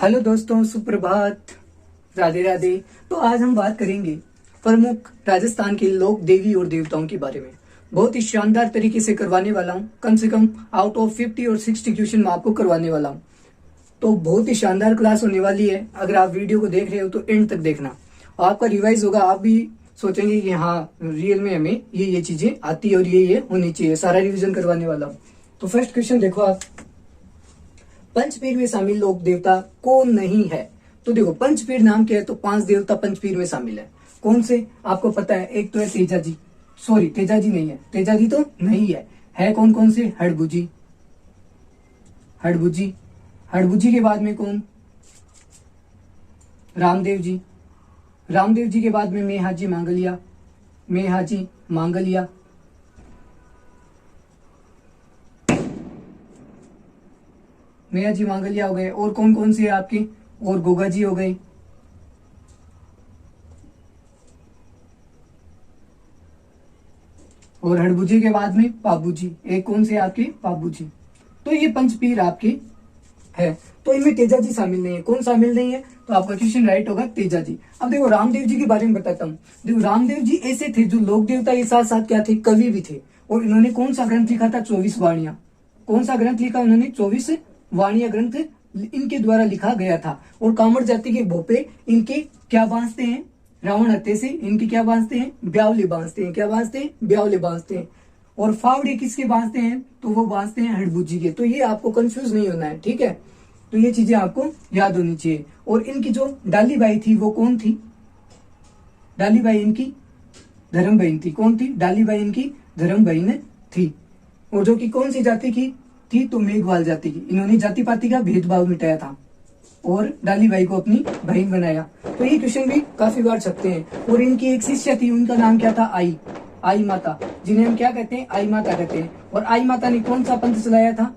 Hello दोस्तों, सुप्रभात, राधे राधे। तो आज हम बात करेंगे प्रमुख राजस्थान के लोक देवी और देवताओं के बारे में। बहुत ही शानदार तरीके से करवाने वाला हूँ। कम से कम आउट ऑफ 50 और 60 क्वेश्चन मैं आपको करवाने वाला हूँ। तो बहुत ही शानदार क्लास होने वाली है। अगर आप वीडियो को देख रहे हो तो एंड तक देखना। आपका रिवाइज होगा, आप भी सोचेंगे कि हाँ रियल में हमें ये चीजें आती है और ये होनी चाहिए। सारा रिविजन करवाने वाला हूँ। तो फर्स्ट क्वेश्चन देखो आप, पंचपीर में शामिल लोक देवता कौन नहीं है? तो देखो पंचपीर नाम क्या है, तो 5 देवता पंचपीर में शामिल है। कौन से आपको पता है? एक तो है तेजा जी, सॉरी तेजा जी नहीं है, तेजा जी तो नहीं है कौन कौन से? हड़बुजी, हड़बुजी, हड़बुजी के बाद में कौन? रामदेव जी, रामदेव जी के बाद में मेहाजी मांगलिया, मेहाजी मांगलिया, मेया जी मांगलिया हो गए। और कौन कौन से है आपके? और गोगा जी हो गए, और हड़बुजी के बाद में पाबू जी। एक कौन से आपके? पाबू जी। तो ये पंचपीर आपके है। तो इनमें तेजा जी शामिल नहीं है। कौन शामिल नहीं है? तो आपका क्वेश्चन राइट होगा, तेजा जी। अब देखो रामदेव जी के बारे में बताता हूँ। देखो रामदेव जी ऐसे थे जो लोक देवता के साथ साथ क्या थे? कवि भी थे। और इन्होंने कौन सा ग्रंथ लिखा था? 24 वाणियां। कौन सा ग्रंथ लिखा उन्होंने? 24 वाणियां ग्रंथ इनके द्वारा लिखा गया था। और कामर जाति के भोपे इनके क्या बांधते हैं? रावण हत्या से इनके क्या बांधते हैं? ब्यावले बांधते हैं। क्या बांधते हैं? ब्यावले बांधते हैं। और फावड़े किसके बांधते हैं? तो वो बांधते हैं हड़बुजी के। तो ये आपको कंफ्यूज नहीं होना है, ठीक है? तो ये चीजें आपको याद होनी चाहिए। और इनकी जो डाली बाई थी वो कौन थी? डाली बाई इनकी धर्म बहन थी। कौन थी? डाली बाई इनकी धर्म बहन थी। और जो कि कौन सी जाति की थी? तो मेघवाल जाति की। इन्होंने जाति पाति का भेदभाव मिटाया था और डाली बाई को अपनी बहन बनाया। तो ये क्वेश्चन भी काफी बार छपते हैं। और इनकी एक शिष्या थी, उनका नाम क्या था? आई माता, जिन्हें हम क्या कहते हैं? आई माता कहते हैं। और आई माता ने कौन सा पंथ चलाया था?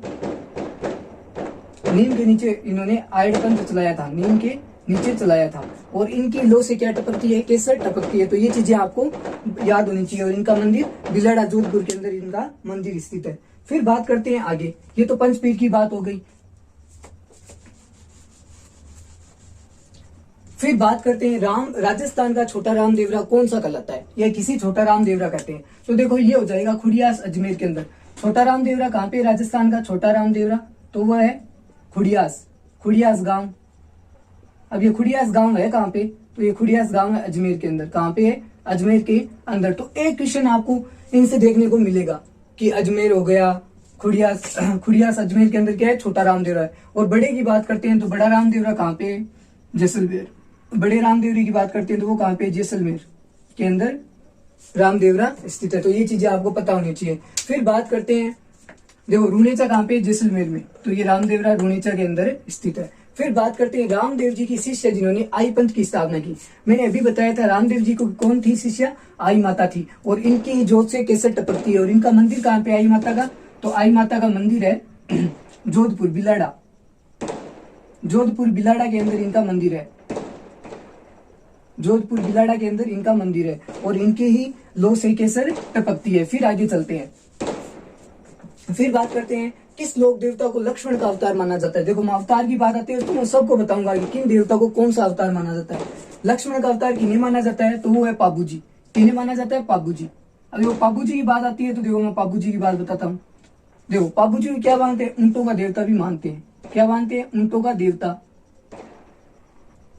नीम के नीचे इन्होंने आयड पंथ चलाया था, नीम के नीचे चलाया था। और इनकी लो से क्या टपकती है? केसर टपकती है। तो ये चीजें आपको याद होनी चाहिए। और इनका मंदिर बिलाड़ा जोधपुर के अंदर इनका मंदिर स्थित है। फिर बात करते हैं आगे। ये तो पंचपीर की बात हो गई। फिर बात करते हैं राजस्थान का छोटा राम देवरा कौन सा कहलाता है? या किसी छोटा राम देवरा कहते हैं। तो देखो ये हो जाएगा खुड़ियास अजमेर के अंदर। छोटा राम देवरा कहाँ पे? राजस्थान का छोटा राम देवरा तो वह है खुड़ियास, खुड़ियास गांव। अब ये खुड़ियास गांव है कहाँ पे? तो ये खुड़ियास गांव है अजमेर के अंदर। कहाँ पे है? अजमेर के अंदर। तो एक क्वेश्चन आपको इनसे देखने को मिलेगा कि अजमेर हो गया, खुड़ियास अजमेर के अंदर क्या है? छोटा राम देवरा है। और बड़े की बात करते हैं तो बड़ा राम देवरा कहाँ पे है? जैसलमेर। बड़े रामदेवरी की बात करते हैं तो वो कहाँ पे? जैसलमेर के अंदर रामदेवरा स्थित है। तो ये चीजें आपको पता होनी चाहिए। फिर बात करते हैं, देखो रूनेचा कहाँ पे? जैसलमेर में। तो ये रामदेवरा रूनेचा के अंदर स्थित है। फिर बात करते हैं रामदेव जी की शिष्य जिन्होंने आई पंथ की स्थापना की। मैंने अभी बताया था रामदेव जी को कौन थी शिष्य? आई माता थी। और इनकी जोत से केसर टपकती है। और इनका मंदिर कहाँ पे आई माता का? तो आई माता का मंदिर है जोधपुर बिलाड़ा, जोधपुर बिलाड़ा के अंदर इनका मंदिर है। जोधपुर बिलाड़ा के अंदर इनका मंदिर है। और इनके ही लो से केसर टपकती है। फिर आगे चलते हैं। फिर बात करते हैं किस लोक देवता को लक्ष्मण का अवतार माना जाता है? देखो मैं अवतार की बात आती है तो मैं सबको बताऊंगा कि किन देवता को कौन सा अवतार माना जाता है। लक्ष्मण का अवतार किन्हें माना जाता है? तो वो है पाबू जी। किन्हें माना जाता है? पाबू जी। अभी वो पाबू जी की बात आती है तो देखो मैं पाबू जी की बात बताता हूँ। देखो पाबू जी क्या मानते हैं? ऊंटों का देवता भी मानते हैं। क्या मानते हैं? ऊंटों का देवता।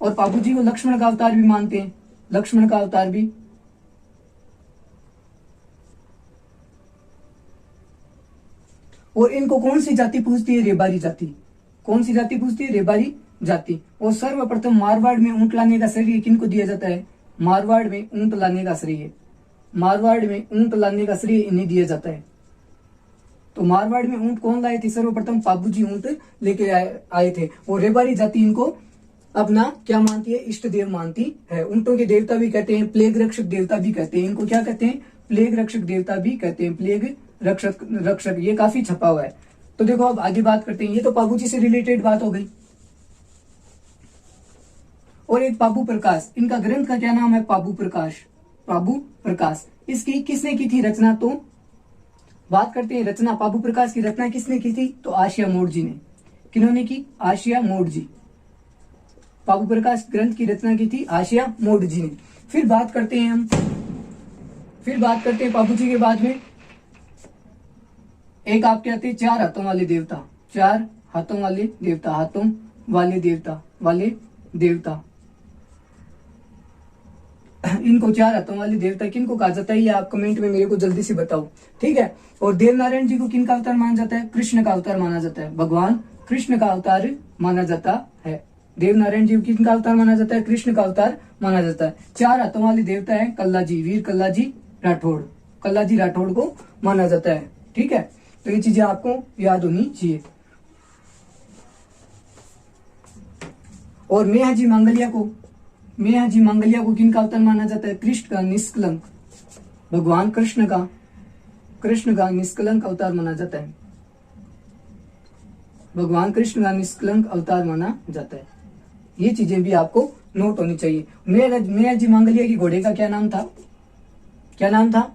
और पाबू जी को लक्ष्मण का अवतार भी मानते हैं। लक्ष्मण का अवतार भी। और इनको कौन सी जाति पूजती है? रेबारी जाति। कौन सी जाति पूजती है? रेबारी जाति। और सर्वप्रथम मारवाड़ में ऊंट लाने का श्रेय किनको दिया जाता है? मारवाड़ में ऊंट लाने का श्रेय, मारवाड़ में ऊंट लाने का श्रेय इन्हें दिया जाता है। तो मारवाड़ में ऊंट कौन लाए थे? सर्वप्रथम पाबू जी ऊंट लेके आए थे। और रेबारी जाति इनको अपना क्या मानती है? इष्ट देव मानती है। ऊंटों के देवता भी कहते हैं, प्लेग रक्षक देवता भी कहते हैं। इनको क्या कहते हैं? प्लेग रक्षक देवता भी कहते हैं। प्लेग रक्षक ये काफी छपा हुआ है। तो देखो अब आगे बात करते हैं। ये तो पाबू जी से रिलेटेड बात हो गई। और एक पाबू प्रकाश, इनका ग्रंथ का क्या नाम है? पाबू प्रकाश, पाबू प्रकाश। इसकी किसने की थी रचना? तो बात करते हैं रचना। पाबू प्रकाश की रचना किसने की थी? तो आशिया मोड़ जी ने। किन्होंने की? आशिया मोड़ जी। पाबू प्रकाश ग्रंथ की रचना की थी आशिया मोड जी ने। फिर बात करते हैं पाबू जी के बाद में एक आपके आते हैं चार हाथों वाले देवता, चार हाथों वाले देवता, हाथों वाले देवता इनको चार हाथों वाले देवता किनको कहा जाता है, ये आप कमेंट में मेरे को जल्दी से बताओ, ठीक है। और देवनारायण जी को किनका अवतार माना जाता है, कृष्ण का अवतार माना जाता है, भगवान कृष्ण का अवतार माना जाता है। देवनारायण जी को किनका अवतार माना जाता है, कृष्ण का अवतार माना जाता है। चार हाथों वाले देवता है कल्ला जी, वीर कल्ला जी राठौड़, कल्ला जी राठौड़ को माना जाता है, ठीक है। तो ये चीजें आपको याद होनी चाहिए। और मेहा जी मांगलिया को किनका अवतार माना जाता है, कृष्ण का निष्कलंक, भगवान कृष्ण का निष्कलंक अवतार माना जाता है, भगवान कृष्ण का निष्कलंक अवतार माना जाता है। ये चीजें भी आपको नोट होनी चाहिए। मेहा जी मांगलिया की घोड़े का क्या नाम था,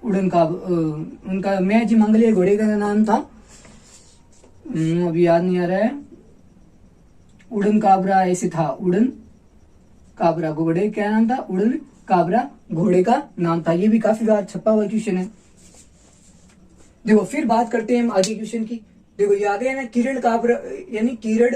उड़न का, उनका मेहा जी मांगलिया घोड़े का नाम था, अभी याद नहीं आ रहा है, उड़न काबरा ऐसे था, उड़न काबरा, घोड़े क्या नाम था, उड़न काबरा घोड़े का नाम था। ये भी काफी बार छपा हुआ क्वेश्चन है। देखो फिर बात करते हैं हम आगे क्वेश्चन की। देखो ये आ गया ना किरण काबरा, यानी किरण।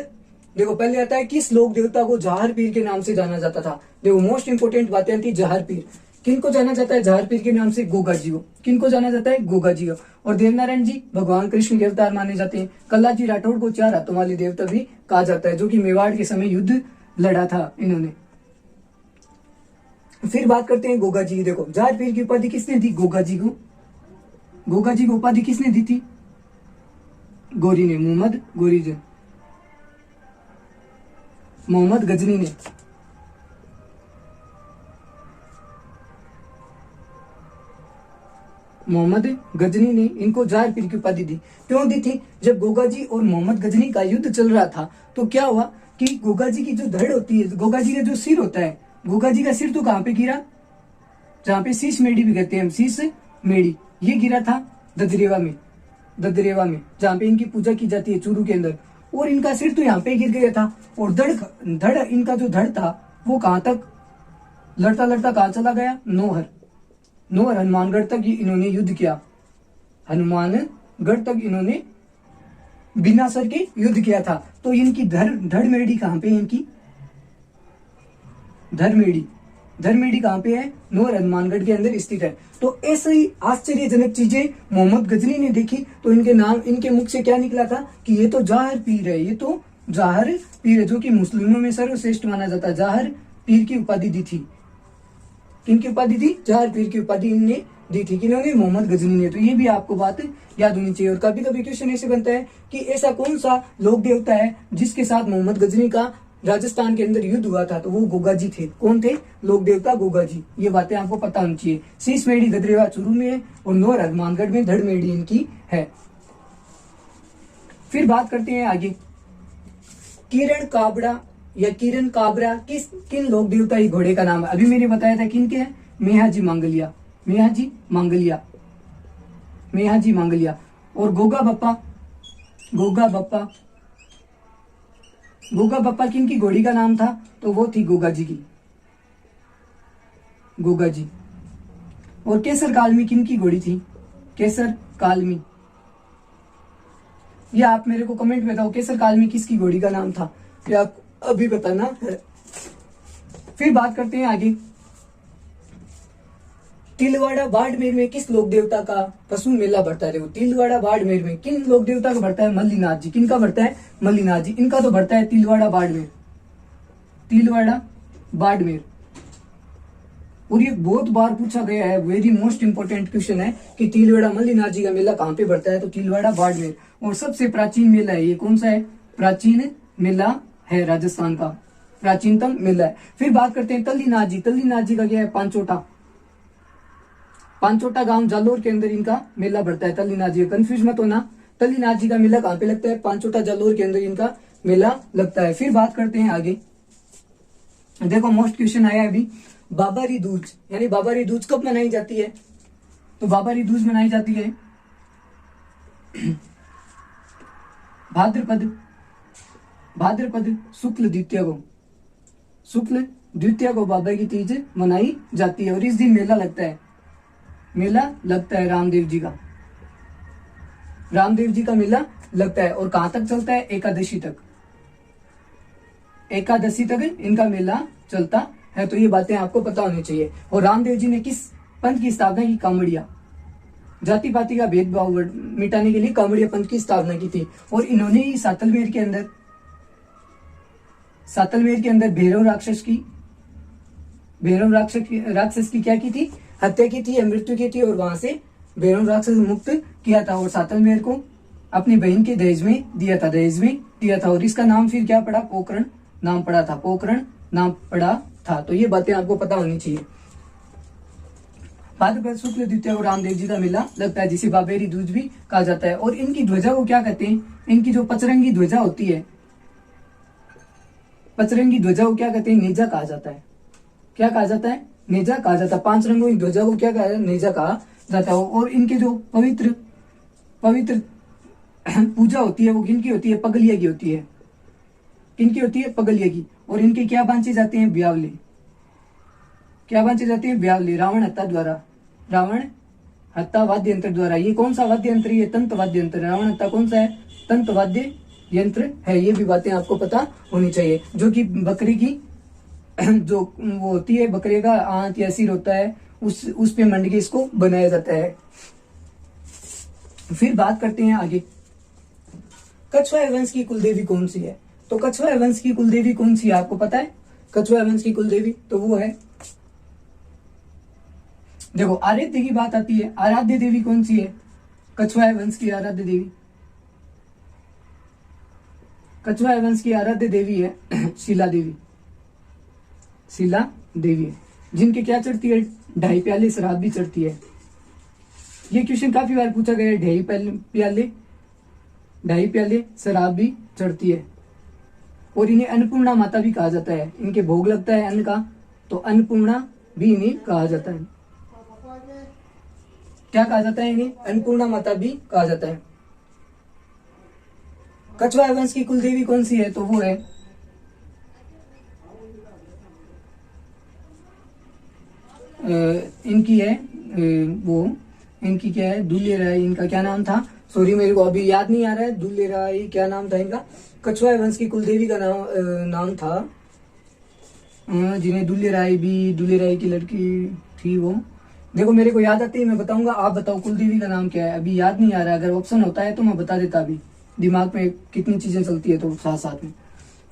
देखो पहले आता है किस लोक देवता को जहार पीर के नाम से जाना जाता था। देखो मोस्ट इंपोर्टेंट बातें आती है, जहार पीर किनको जाना जाता है, जहार पीर के नाम से गोगा जी को, किनको जाना जाता है, गोगा जी को। और देवनारायण जी भगवान कृष्ण के अवतार माने जाते हैं। कल्ला जी राठौड़ को चार हाथों वाले देवता भी कहा जाता है, जो कि मेवाड़ के समय युद्ध लड़ा था इन्होंने। फिर बात करते हैं गोगा जी की। देखो जहार पीर की उपाधि किसने दी, गोगा जी को उपाधि किसने दी थी, गोरी ने, मोहम्मद गजनी ने। मोहम्मद गजनी ने इनको जहार पीर की उपाधि दी। क्यों दी थी, जब गोगा जी और मोहम्मद गजनी का युद्ध चल रहा था तो क्या हुआ कि गोगा जी की जो धड़ होती है, गोगा जी का जो सिर होता है, गोगा जी का सिर तो कहां पे गिरा, जहां पे शीश मेढ़ी भी कहते हैं हम, शीश मेढ़ी, ये गिरा था ददरेवा में, जहां पे इनकी पूजा की जाती है चूरू के अंदर। और इनका सिर तो यहाँ पे गिर गया था। और धड़ इनका जो धड़ था वो कहां तक लड़ता लड़ता कहां चला गया, नौहर हनुमानगढ़ तक इन्होंने युद्ध किया, हनुमानगढ़ तक इन्होंने बिना सर के युद्ध किया था। तो इनकी धड़ मेढ़ी कहां पे है, इनकी धर्मेडी कहां पे है, नौहर हनुमानगढ़ के अंदर स्थित है। तो ऐसे ही आश्चर्यजनक चीजें मोहम्मद गजनी ने देखी तो इनके मुख से क्या निकला था कि ये तो जहार पीर है, जो कि मुस्लिमों में सर्वश्रेष्ठ माना जाता है। जहार पीर की उपाधि दी थी, किनकी उपाधि थी, जहार पीर की उपाधि इनने दी थी, किन्होंने, मोहम्मद गजनी ने। तो ये भी आपको बात याद होनी चाहिए। और कभी कभी क्वेश्चन ऐसे बनता है कि ऐसा कौन सा लोक देवता है जिसके साथ मोहम्मद गजनी का राजस्थान के अंदर युद्ध हुआ था, तो वो गोगा जी थे। कौन थे, लोक देवता गोगा जी। ये बातें आपको पता होनी चाहिए। शीश मेढ़ी गदरेवा चूरू में है और नौहर हनुमानगढ़ में धड़ मेढ़ी इनकी है। फिर बात करते हैं आगे, किरण काबरा किन लोक देवता ही घोड़े का नाम है। अभी मैंने बताया था किनके हैं, मेहा जी मांगलिया। और गोगा बप्पा किनकी घोड़ी का नाम था, तो वो थी गोगा जी। और केसर कालमी किनकी घोड़ी थी, केसर कालमी। ये आप मेरे को कमेंट में बताओ, केसर कालमी किसकी घोड़ी का नाम था, ये आप अभी बताना है। फिर बात करते हैं आगे, तिलवाड़ा बाड़मेर में किस लोक देवता का पशु मेला बढ़ता है। देखो तिलवाड़ा बाड़मेर में किन लोक देवता का बढ़ता है, मल्लीनाथ जी। किनका बढ़ता है, मल्लीनाथ जी। इनका तो बढ़ता है तिलवाड़ा बाड़मेर। और ये बहुत बार पूछा गया है, वेरी मोस्ट इंपोर्टेंट क्वेश्चन है कि तिलवाड़ा मल्लीनाथ जी का मेला कहां पे बढ़ता है, तो तिलवाड़ा बाड़मेर। और सबसे प्राचीन मेला है ये, कौन सा है, प्राचीन मेला है, राजस्थान का प्राचीनतम मेला है। फिर बात करते हैं तल्लीनाथ जी का क्या है, पांचोटा गांव जालोर के अंदर इनका मेला बढ़ता है। तल्लीनाथ जी, कंफ्यूज मत होना, तल्लीनाथ जी का मेला कहां पे लगता है, पांचोटा जालोर के अंदर इनका मेला लगता है। फिर बात करते हैं आगे, देखो मोस्ट क्वेश्चन आया अभी, बाबारी दूज, यानी बाबारी दूज कब मनाई जाती है, तो बाबारी दूज मनाई जाती है भाद्रपद शुक्ल द्वितीया को बाबा की तीज मनाई जाती है और इस दिन मेला लगता है रामदेव जी का मेला लगता है। और कहां तक चलता है? एकादशी तक इनका मेला चलता है। तो ये बातें आपको पता होनी चाहिए। और रामदेव जी ने किस पंथ की स्थापना की? कामड़िया, जाति पाति का भेदभाव मिटाने के लिए कामड़िया पंथ की स्थापना की थी। और इन्होंने ही सातलमेर के अंदर भैरव राक्षस की क्या की थी? हत्या की थी या मृत्यु की थी। और वहां से भैरव राक्षस मुक्त किया था और सातलमेर को अपनी बहन के दहेज में दिया था। और इसका नाम फिर क्या पड़ा? पोकरण नाम पड़ा था। तो ये बातें आपको पता होनी चाहिए। भाद्रपद शुक्ल द्वितीया को रामदेव जी का मेला लगता है, जिसे बाबेरी दूज भी कहा जाता है। और इनकी ध्वजा को क्या कहते हैं? इनकी जो पचरंगी ध्वजा होती है, पचरंगी ध्वजा को क्या कहते हैं? नेजा कहा जाता है। क्या कहा जाता है? नेजा कहा जाता है। 5 रंगों की ध्वजा को क्या कहा जाता है? नेजा कहा जाता है। और इनके जो पवित्र पूजा होती है वो किनकी होती है? पगलिया की होती है। किनकी होती है? पगलिया की। और इनके क्या बांचे जाते हैं? ब्यावले। क्या बांचे जाते हैं? ब्यावले। रावण हत्या वाद्य यंत्र द्वारा। ये कौन सा वाद्य यंत्र? ये तंत्र वाद्य यंत्र। रावण हत्या कौन सा है? तंत्र वाद्य यंत्र है। ये भी बातें आपको पता होनी चाहिए। जो कि बकरी की जो वो होती है, बकरे का आंत या सिर होता है, उस पे मंड के इसको बनाया जाता है। फिर बात करते हैं आगे, कछवाए वंश की कुलदेवी कौन सी है? तो कछवाए वंश की कुलदेवी कौन सी है? आपको पता है कछवाए वंश की कुलदेवी? तो वो है, देखो आराध्य की बात आती है। आराध्य देवी कौन सी है? कछवाए वंश की आराध्य देवी, कछवाए वंश की आराध्य देवी है शीला देवी है, जिनके क्या चढ़ती है? 2.5 प्याले शराब भी चढ़ती है। ये क्वेश्चन काफी बार पूछा गया है। 2.5 प्याले शराब भी चढ़ती है। और इन्हें अन्नपूर्णा माता भी कहा जाता है। इनके भोग लगता है अन्न का, तो अन्नपूर्णा भी इन्हें कहा जाता है। क्या कहा जाता है? इन्हें अन्नपूर्णा माता भी कहा जाता है। कछवाए वंश की कुलदेवी कौन सी है? तो वो है इनकी है इनकी क्या है? दुल्ले राय। इनका क्या नाम था? सॉरी मेरे को अभी याद नहीं आ रहा है। दुल्ले राय क्या नाम था इनका? कछवाए वंश की कुलदेवी का नाम था, जिन्हें दुल्ले राय की लड़की थी वो। देखो मेरे को याद आती है, मैं बताऊंगा, आप बताओ कुलदेवी का नाम क्या है? अभी याद नहीं आ रहा है। अगर ऑप्शन होता है तो मैं बता देता। अभी दिमाग में कितनी चीजें चलती है तो साथ में।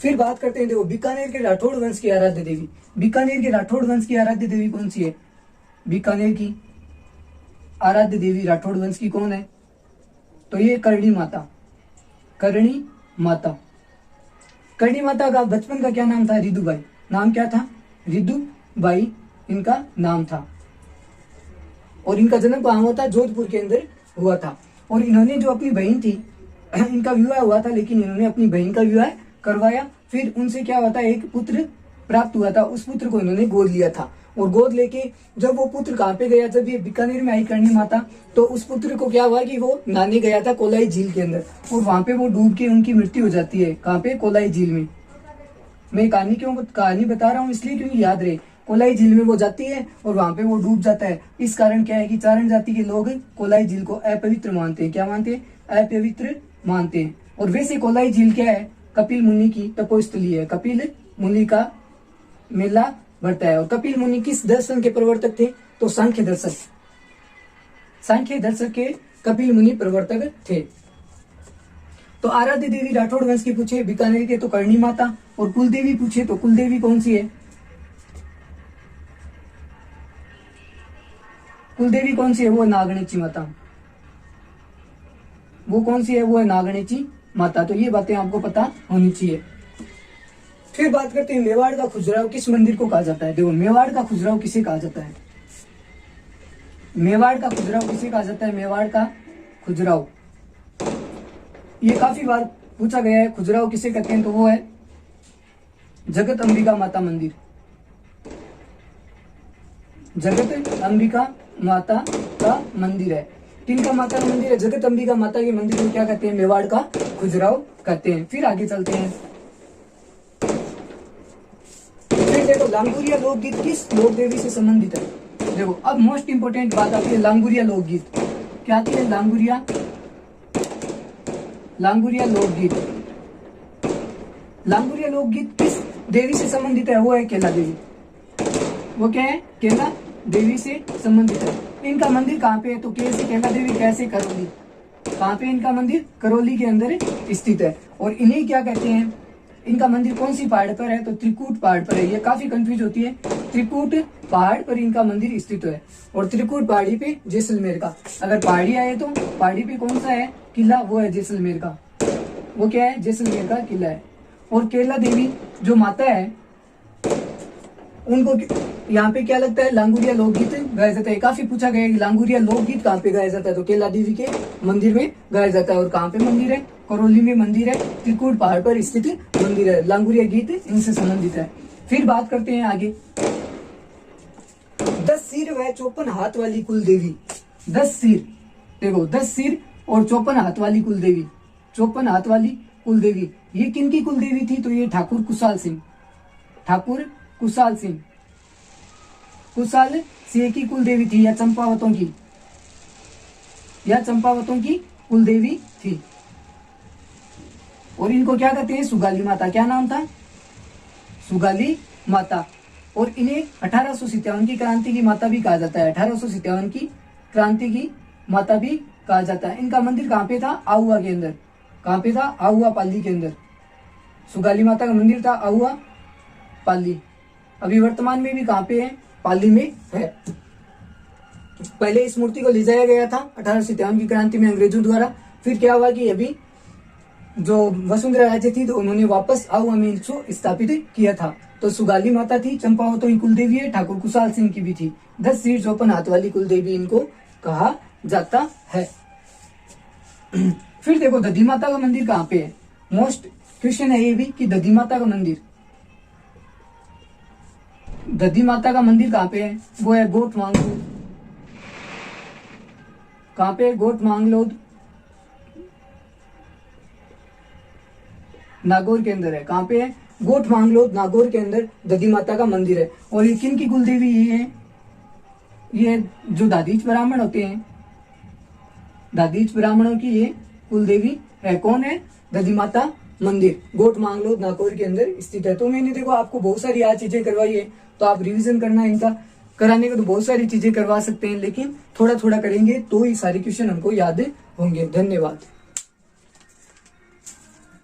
फिर बात करते हैं, देखो बीकानेर के राठौड़ वंश की आराध्य देवी। बीकानेर के राठौड़ वंश की आराध्य देवी कौन सी है? बीकानेर की आराध्य देवी राठौड़ वंश की कौन है? तो ये करणी माता का बचपन का क्या नाम था? रिदुबाई। नाम क्या था? रिदुबाई इनका नाम था। और इनका जन्म कहाँ हुआ था? जोधपुर के अंदर हुआ था। और इन्होंने जो अपनी बहन थी, इनका विवाह हुआ था, लेकिन इन्होंने अपनी बहन का विवाह करवाया। फिर उनसे क्या हुआ था? एक पुत्र प्राप्त हुआ था। उस पुत्र को इन्होंने गोद लिया था। और गोद लेके जब वो पुत्र कहाँ पे गया? जब ये बीकानेर में आई करणी माता, तो उस पुत्र को क्या हुआ कि वो नहाने गया था कोलाई झील के अंदर, और वहां पे वो डूब के उनकी मृत्यु हो जाती है। कहाँ पे? कोलाई झील में। मैं कहानी बता रहा हूँ इसलिए क्योंकि याद रहे। कोलाई झील में वो जाती है और वहां पे वो डूब जाता है। इस कारण क्या है कि चारण जाति के लोग कोलाई झील को अपवित्र मानते हैं। क्या मानते हैं? अपवित्र मानते हैं। और वैसे कोलाई झील क्या है? कपिल मुनि की तपोस्थली है। कपिल मुनि का मेला बढ़ता है। और कपिल मुनि किस दर्शन के प्रवर्तक थे? तो सांख्य दर्शक के कपिल मुनि प्रवर्तक थे। तो आराध्य देवी राठौड़ वंश की पूछे बीकानेर के तो करणी माता, और कुलदेवी पूछे तो कुलदेवी कौन सी है? कुलदेवी कौन सी है? वो नागणेची माता। वो कौन सी है? वो है नागणेची माता। तो ये बातें आपको पता होनी चाहिए। फिर बात करते हैं मेवाड़ का खुजराव किस मंदिर को कहा जाता है? देखो मेवाड़ का खुजराव किसे कहा जाता है? मेवाड़ का खुजराव किसे कहा जाता है? मेवाड़ का खुजराव, ये काफी बार पूछा गया है। खुजराव किसे कहते हैं? तो वो है जगत अंबिका माता मंदिर। जगत अंबिका माता का मंदिर है। किनका माता का मंदिर है? जगत अंबिका माता के मंदिर को क्या कहते हैं? मेवाड़ का खुजराव कहते हैं। फिर आगे चलते हैं। देखो लांगुरिया लोकगीत किस लोक देवी से संबंधित है। देखो अब मोस्ट इंपोर्टेंट बात आती है लांगुरिया लोकगीत। क्या आती है? लांगुरिया लोकगीत। लांगुरिया लोकगीत किस देवी से संबंधित है? वो है केला देवी। वो क्या है? केला देवी से संबंधित है। इनका मंदिर कहाँ पे है? तो कैसे केला देवी, कैसे करौली। कहाँ पे इनका मंदिर? करौली के अंदर स्थित है। और इन्हें क्या कहते हैं? इनका मंदिर कौन सी पहाड़ पर है? तो त्रिकूट पहाड़ पर है। ये काफी कंफ्यूज होती है। त्रिकूट पहाड़ पर इनका मंदिर स्थित है। और त्रिकूट पहाड़ी पे जैसलमेर का, अगर पहाड़ी आए तो पहाड़ी पे कौन सा है किला? वो है जैसलमेर का। वो क्या है? जैसलमेर का किला है। और केला देवी जो माता है उनको यहाँ पे क्या लगता है? लांगुरिया लोकगीत गाया जाता है। काफी पूछा गया कि लांगुरिया लोकगीत कहाँ पे गाया जाता है? तो केला देवी के मंदिर में गाया जाता है। और कहाँ पे मंदिर है? करौली में मंदिर है। त्रिकूट पहाड़ पर स्थित मंदिर है। लांगुरिया गीत इनसे संबंधित है। फिर बात करते हैं आगे। 10 सिर व 54 हाथ वाली कुल देवी। 10 सिर, देखो 10 सिर और 54 हाथ वाली कुल देवी। 54 हाथ वाली कुल देवी ये किनकी कुल देवी थी? तो ये ठाकुर कुशाल सिंह। ठाकुर कुशाल सिंह, कुशाल सिंह की कुल देवी थी, या चंपावतों की, या चंपावतों की कुल देवी थी। और इनको क्या कहते हैं? सुगाली माता। क्या नाम था? सुगाली माता। और इन्हें 1857 की क्रांति की माता भी कहा जाता है। 1857 की क्रांति की माता भी कहा जाता है। इनका मंदिर कहाँ पे था? आहुआ के अंदर। कहाँ पे था? आहुआ पाली के अंदर। सुगाली माता का मंदिर था आहुआ पाली। अभी वर्तमान में भी कहाँ पे है? पाली में है। पहले इस मूर्ति को ले जाया गया था 1857 की क्रांति में अंग्रेजों द्वारा। फिर क्या हुआ कि अभी जो वसुंधरा राज्य थी तो उन्होंने वापस आहुआ में इसको स्थापित किया था। तो सुगाली माता थी, चंपावतों की कुल देवी है, ठाकुर कुशाल सिंह की भी थी। 10 सिर 54 हाथ वाली कुल देवी इनको कहा जाता है। फिर देखो दधी माता का मंदिर कहाँ पे है? मोस्ट क्वेश्चन है ये भी कि दधी माता का मंदिर, दधी माता का मंदिर कहाँ पे है? वो है गोट मांगलोद। कहाँ पे? गोट मांगलोद, नागौर के अंदर है। कहाँ पे है? गोट मांगलोद, नागौर के अंदर दधी माता का मंदिर है। और ये किन की कुल देवी? ये है, ये जो दादीच ब्राह्मण होते हैं, दादीच ब्राह्मणों की ये कुल देवी है। कौन है? दधी माता मंदिर गोट मांगलोद नागौर के अंदर स्थित है। तो मैंने देखो आपको बहुत सारी आज चीजें करवाई है, तो आप रिवीजन करना इनका। कराने को तो बहुत सारी चीजें करवा सकते हैं, लेकिन थोड़ा थोड़ा करेंगे तो ही सारे क्वेश्चन हमको याद होंगे। धन्यवाद।